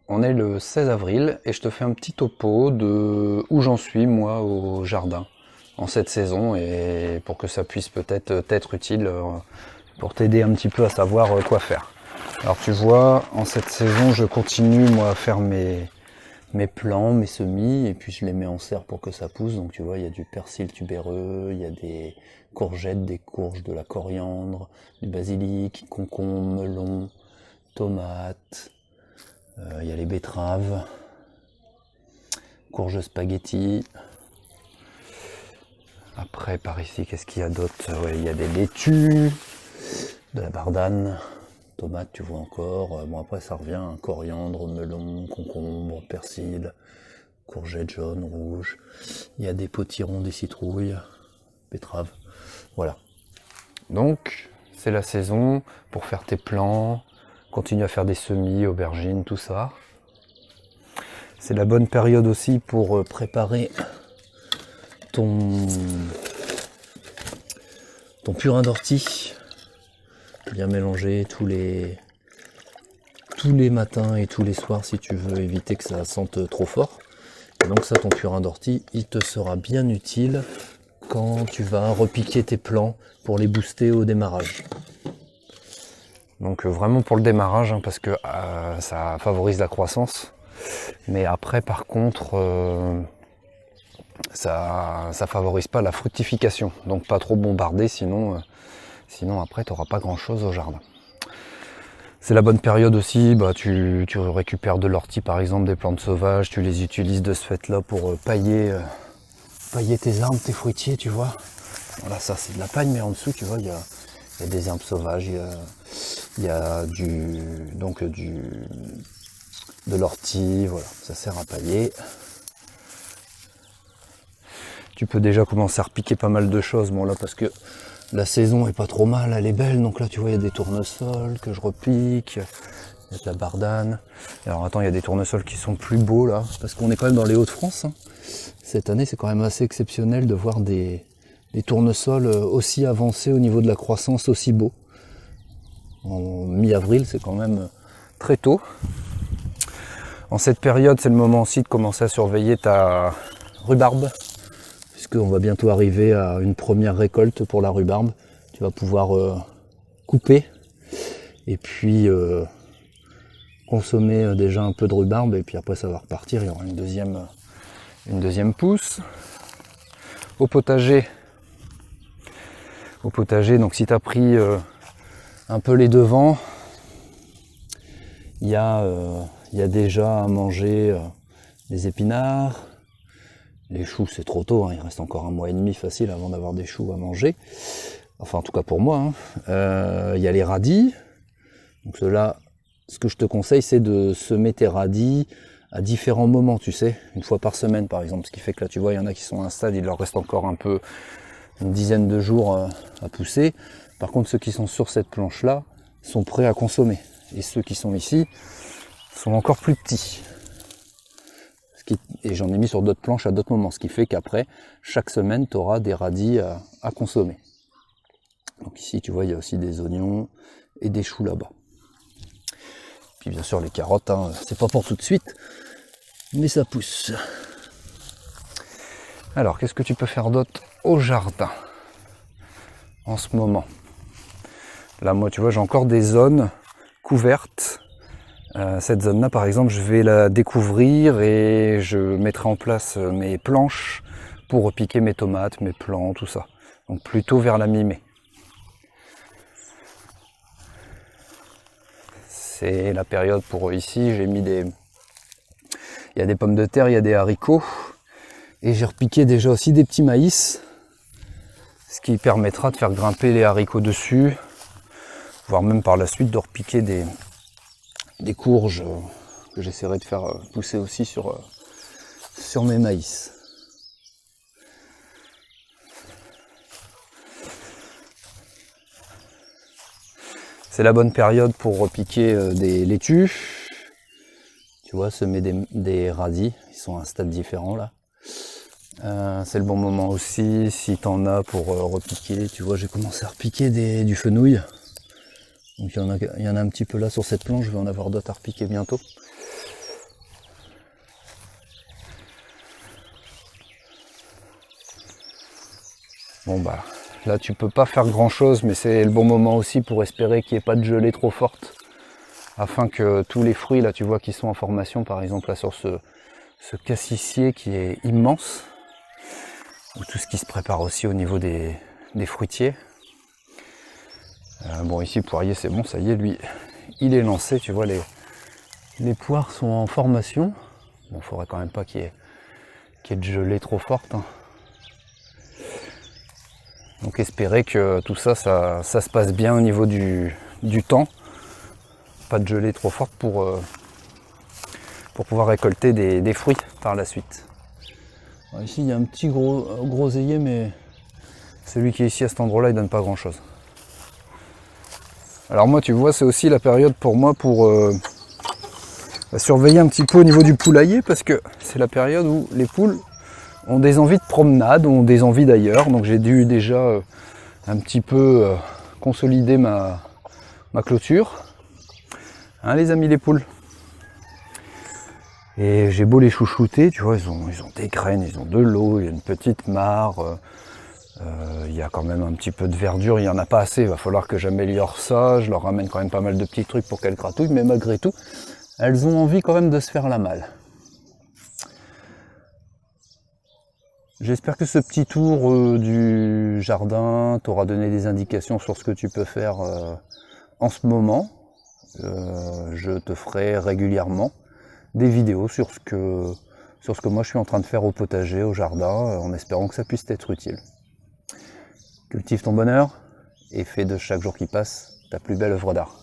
on est le 16 avril et je te fais un petit topo de où j'en suis moi au jardin en cette saison et pour que ça puisse peut-être t'être utile pour t'aider un petit peu à savoir quoi faire. Alors tu vois, en cette saison je continue moi à faire mes plants, mes semis, et puis je les mets en serre pour que ça pousse. Donc tu vois, il y a du persil tubéreux, il y a des courgettes, des courges, de la coriandre, du basilic, concombre, melon, tomates, il y a les betteraves, courges spaghetti. Après par ici, qu'est-ce qu'il y a d'autre? Ouais, il y a des laitues, de la bardane, tomates, tu vois encore. Bon après ça revient, hein, coriandre, melon, concombre, persil, courgettes jaunes, rouges. Il y a des potirons, des citrouilles, betteraves. Voilà. Donc c'est la saison pour faire tes plants, continue à faire des semis, aubergines, tout ça. C'est la bonne période aussi pour préparer ton purin d'ortie. Bien mélanger tous les matins et tous les soirs si tu veux éviter que ça sente trop fort. Et donc ça, ton purin d'ortie, il te sera bien utile quand tu vas repiquer tes plants pour les booster au démarrage. Donc vraiment pour le démarrage, hein, parce que ça favorise la croissance. Mais après par contre, ça favorise pas la fructification. Donc pas trop bombarder, sinon après tu n'auras pas grand chose au jardin. C'est la bonne période aussi, tu récupères de l'ortie par exemple, des plantes sauvages, tu les utilises de ce fait là pour pailler tes arbres, tes fruitiers, tu vois. Voilà, ça c'est de la paille, mais en dessous tu vois il y a des herbes sauvages, il y a de l'ortie, voilà, ça sert à pailler. Tu peux déjà commencer à repiquer pas mal de choses, bon là parce que la saison est pas trop mal, elle est belle, donc là tu vois il y a des tournesols que je repique, il y a de la bardane. Alors attends, il y a des tournesols qui sont plus beaux là, parce qu'on est quand même dans les Hauts-de-France. Hein. Cette année c'est quand même assez exceptionnel de voir des tournesols aussi avancés au niveau de la croissance, aussi beaux. En mi-avril c'est quand même très tôt. En cette période c'est le moment aussi de commencer à surveiller ta rhubarbe. Puisqu'on va bientôt arriver à une première récolte pour la rhubarbe. Tu vas pouvoir couper et puis consommer déjà un peu de rhubarbe et puis après ça va repartir, il y aura une deuxième pousse. Au potager, donc si tu as pris un peu les devants, il y a déjà à manger des épinards. Les choux c'est trop tôt, hein. Il reste encore 1 mois et demi facile avant d'avoir des choux à manger. Enfin en tout cas pour moi. Hein. Il y a les radis. Donc cela, ce que je te conseille c'est de semer tes radis à différents moments, tu sais, une fois par semaine par exemple. Ce qui fait que là tu vois, il y en a qui sont installés, il leur reste encore un peu, une dizaine de jours à pousser. Par contre ceux qui sont sur cette planche là sont prêts à consommer. Et ceux qui sont ici sont encore plus petits. Et j'en ai mis sur d'autres planches à d'autres moments, ce qui fait qu'après, chaque semaine, tu auras des radis à consommer. Donc ici, tu vois, il y a aussi des oignons et des choux là-bas. Puis bien sûr, les carottes, hein, c'est pas pour tout de suite, mais ça pousse. Alors, qu'est-ce que tu peux faire d'autre au jardin en ce moment? Là, moi, tu vois, j'ai encore des zones couvertes. Cette zone-là, par exemple, je vais la découvrir et je mettrai en place mes planches pour repiquer mes tomates, mes plants, tout ça. Donc plutôt vers la mi-mai. C'est la période pour ici, j'ai mis il y a des pommes de terre, il y a des haricots. Et j'ai repiqué déjà aussi des petits maïs. Ce qui permettra de faire grimper les haricots dessus. Voire même par la suite de repiquer des courges que j'essaierai de faire pousser aussi sur mes maïs. C'est la bonne période pour repiquer des laitues. Tu vois, semer des radis, ils sont à un stade différent là. C'est le bon moment aussi, si t'en as pour repiquer. Tu vois, j'ai commencé à repiquer du fenouil. Donc il y en a un petit peu là sur cette planche, je vais en avoir d'autres à repiquer bientôt. Bon bah là tu peux pas faire grand chose, mais c'est le bon moment aussi pour espérer qu'il n'y ait pas de gelée trop forte, afin que tous les fruits là tu vois qui sont en formation, par exemple là sur ce cassissier qui est immense, ou tout ce qui se prépare aussi au niveau des fruitiers. Bon ici le poirier c'est bon, ça y est, lui il est lancé, tu vois les poires sont en formation. Bon, faudrait quand même pas qu'il y ait de gelée trop forte, hein. Donc espérer que tout ça se passe bien au niveau du temps. Pas de gelée trop forte pour pouvoir récolter des fruits par la suite. Alors ici il y a un petit groseillier, mais celui qui est ici à cet endroit là il donne pas grand chose. Alors moi tu vois c'est aussi la période pour moi pour surveiller un petit peu au niveau du poulailler, parce que c'est la période où les poules ont des envies de promenade, ont des envies d'ailleurs, donc j'ai dû déjà un petit peu consolider ma clôture, hein, les amis les poules. Et j'ai beau les chouchouter, tu vois, ils ont des graines, ils ont de l'eau, il y a une petite mare, il y a quand même un petit peu de verdure, il n'y en a pas assez, il va falloir que j'améliore ça, je leur ramène quand même pas mal de petits trucs pour qu'elles gratouillent, mais malgré tout, elles ont envie quand même de se faire la malle. J'espère que ce petit tour du jardin t'aura donné des indications sur ce que tu peux faire en ce moment. Je te ferai régulièrement des vidéos sur ce que moi je suis en train de faire au potager, au jardin, en espérant que ça puisse t'être utile. Cultive ton bonheur et fais de chaque jour qui passe ta plus belle œuvre d'art.